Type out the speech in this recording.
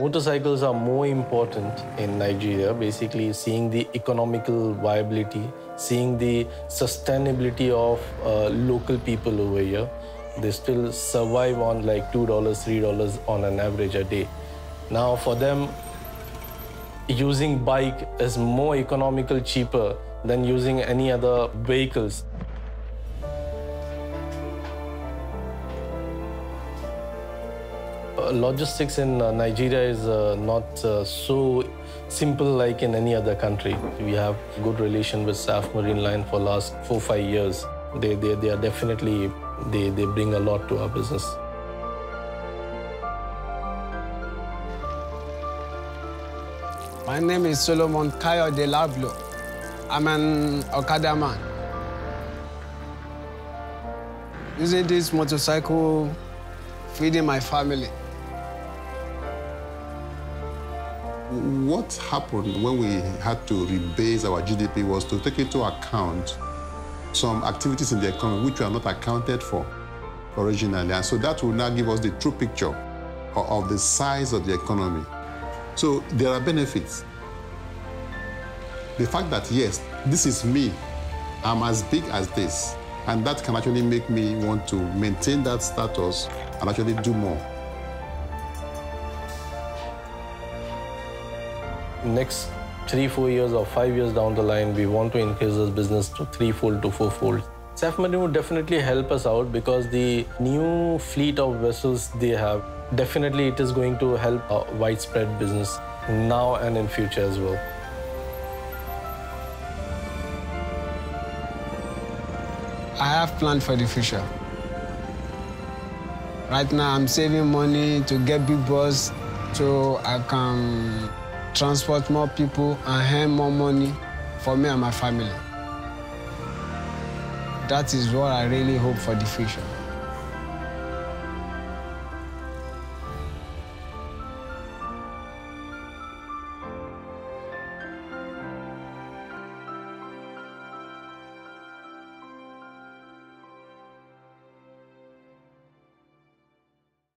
Motorcycles are more important in Nigeria, basically seeing the economical viability, seeing the sustainability of local people over here. They still survive on like $2, $3 on an average a day. Now for them, using bike is more economical, cheaper than using any other vehicles. Logistics in Nigeria is not so simple like in any other country. We have good relation with Safmarine line for last 4-5 years. They are definitely, they bring a lot to our business. My name is Solomon Kayo de Lablo. I'm an Okada man. Using this motorcycle, feeding my family. What happened when we had to rebase our GDP was to take into account some activities in the economy which were not accounted for originally. And so that will now give us the true picture of the size of the economy. So there are benefits. The fact that, yes, this is me, I'm as big as this, and that can actually make me want to maintain that status and actually do more. Next 3-4 years or 5 years down the line, we want to increase this business to 3-fold to 4-fold. Safmarine would definitely help us out because the new fleet of vessels they have, definitely it is going to help a widespread business now and in future as well. I have planned for the future. Right now, I'm saving money to get big bus so I can transport more people and earn more money for me and my family. That is what I really hope for the future.